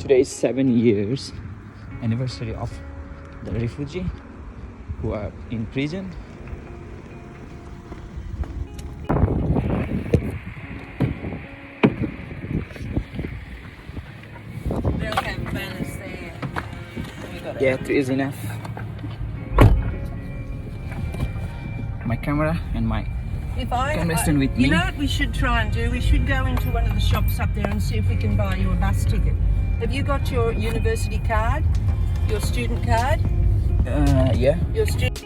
Today is 7 years anniversary of the refugee who are in prison. They'll have banners there. Yeah, 3 is enough. My camera and my camera stand with me. You know what we should try and do? We should go into one of the shops up there and see if we can buy you a bus ticket. Have you got your university card? Your student card? Yeah. Your student.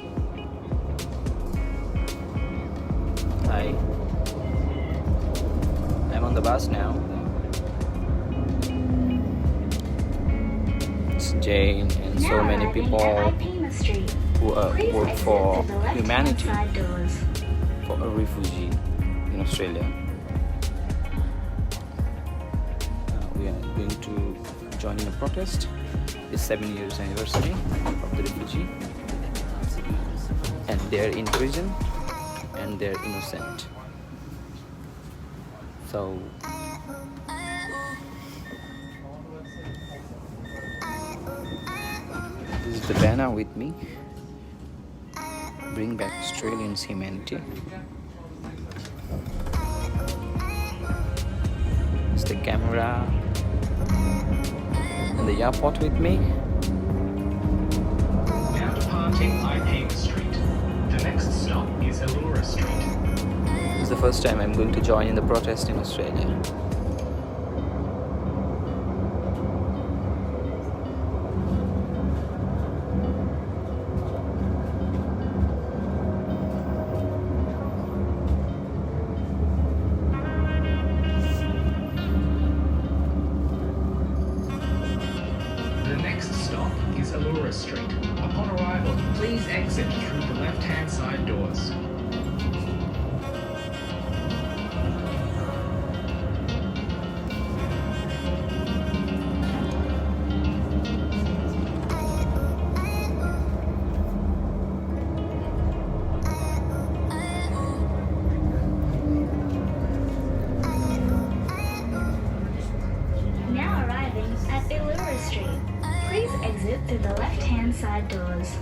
Hi. I'm on the bus now. It's Jane and so many people who work for humanity, for a refugee in Australia. We are going to join in a protest. It's 7 years anniversary of the refugee, and they're in prison and they're innocent. So this is the banner with me. Bring back Australians' humanity. It's the camera and the airport with me. Now departing IP Street. The next stop is Allura Street. This is the first time I'm going to join in the protest in Australia. The next stop is Allura Street. Upon arrival, please exit through the left-hand side doors. Now arriving at Allura Street. Please exit through the left-hand side doors.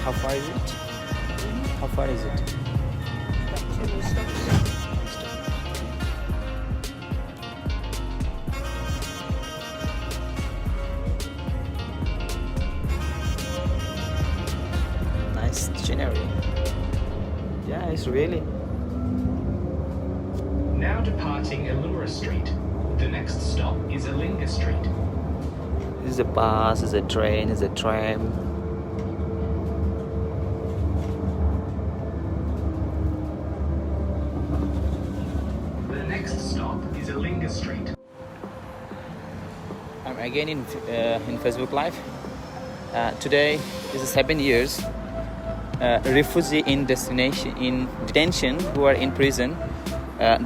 How far is it? How far is it? Nice scenery. Yeah, it's really. Now departing Allura Street. The next stop is Allinga Street. This is a bus, this is a train, this is a tram. The next stop is Allinga Street. I'm again in Facebook Live. Today is 7 years. Refugee in detention who are in prison.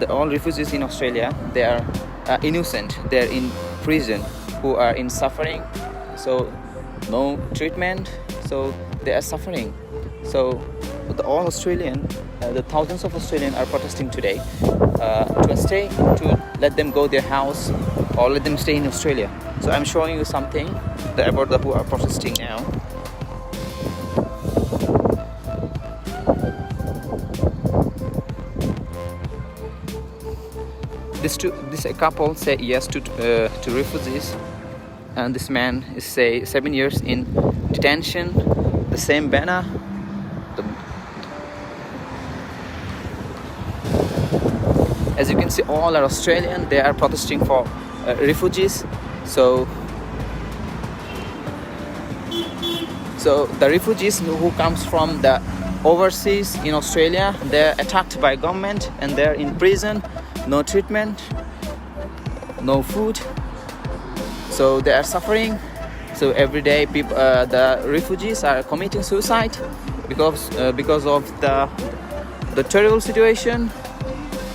All refugees in Australia, they are innocent. They are in prison who are in suffering. So no treatment. So they are suffering. So all Australian, the thousands of Australians are protesting today to let them go their house or let them stay in Australia. So I'm showing you something about the who are protesting now. This couple say yes to refugees, and this man is say 7 years in detention. The same banner. As you can see, all are Australian. They are protesting for refugees. So the refugees who comes from the overseas in Australia, they're attacked by government and they're in prison. No treatment, no food. So they are suffering. So every day, the refugees are committing suicide because of the terrible situation.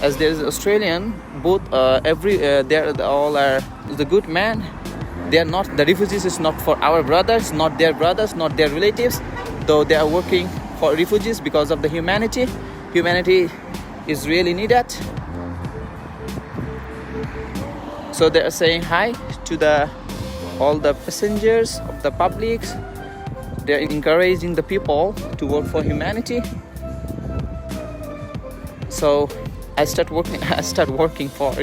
as there's Australian, both they're all are the good man. They are not, the refugees is not for our brothers, not their relatives, though they are working for refugees because of the humanity. Humanity is really needed. So they are saying hi to all the passengers of the publics. They are encouraging the people to work for humanity. So I start working for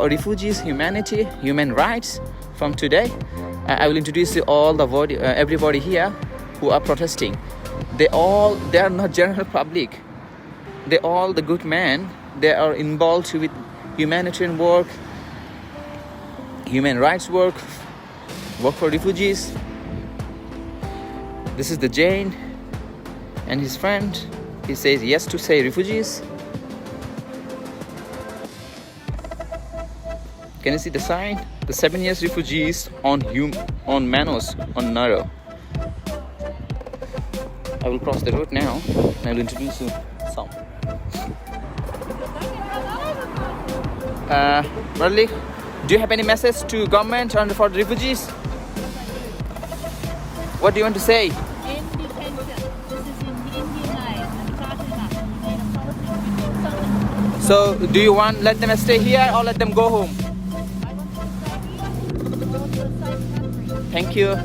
refugees, humanity, human rights from today. I will introduce you all everybody here who are protesting. They are not general public. They all the good men. They are involved with humanitarian work, human rights work for refugees. This is the Jane and his friend. He says yes to say refugees. Can you see the sign? The 7 years refugees on Manos on Naro. I will cross the road now and I will introduce you some. Marley, do you have any message to government and for the refugees? What do you want to say? End detention. This is in Indian life. I'm talking about it. So, do you want let them stay here or let them go home? I want to stay here. Go to a safe country. Thank you.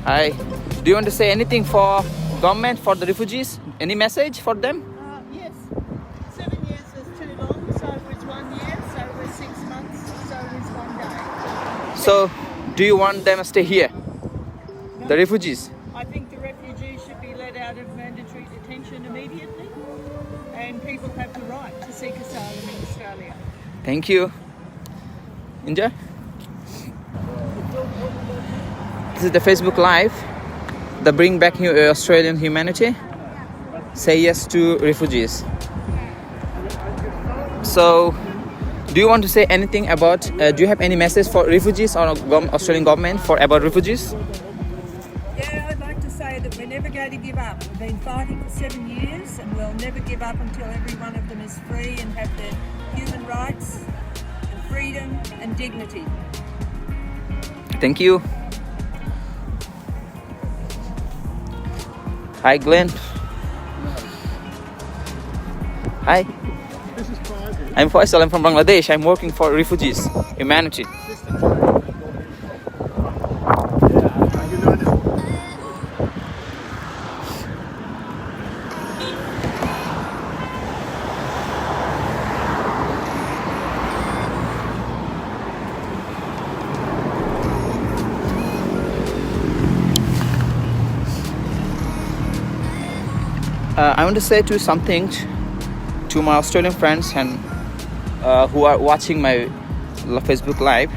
Hi. Do you want to say anything for government, for the refugees? Any message for them? Yes. 7 years was too long, so was 1 year, so was 6 months, so was 1 day. So, do you want them to stay here? The refugees? I think the refugees should be let out of mandatory detention immediately, and people have the right to seek asylum in Australia. Thank you. Enjoy. This is the Facebook Live. The Bring Back Australian Humanity. Say yes to refugees. So, do you want to say anything about? Do you have any message for refugees or Australian government about refugees? Yeah, I'd like to say that we're never going to give up. We've been fighting for 7 years and we'll never give up until every one of them is free and have their human rights and freedom and dignity. Thank you. Hi, Glenn. Hi. This is Faisal. I'm Faisal. I'm from Bangladesh. I'm working for refugees, humanity. I want to say something to my Australian friends and who are watching my Facebook Live.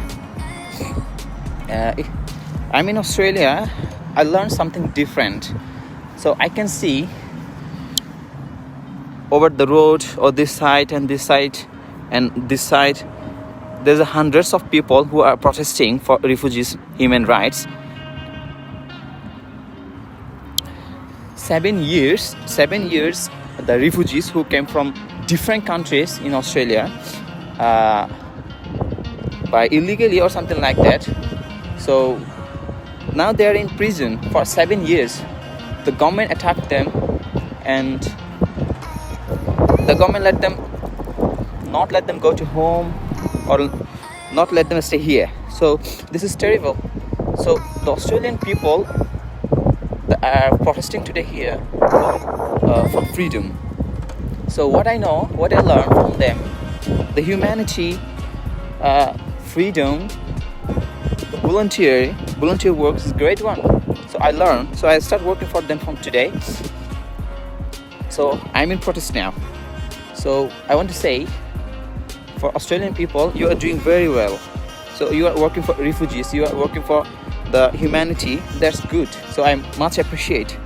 I'm in Australia. I learned something different. So I can see over the road or this side and this side and this side, there's hundreds of people who are protesting for refugees' human rights. 7 years, the refugees who came from different countries in Australia by illegally or something like that. So now they are in prison for 7 years. The government attacked them and the government not let them go to home or not let them stay here. So this is terrible. So the Australian people are protesting today here for freedom. So what I learned from them, the humanity, freedom, volunteer work is a great one. So I learned. So I start working for them from today. So I'm in protest now. So I want to say, for Australian people, you are doing very well. So you are working for refugees. You are working for the humanity. That's good. So I much appreciate.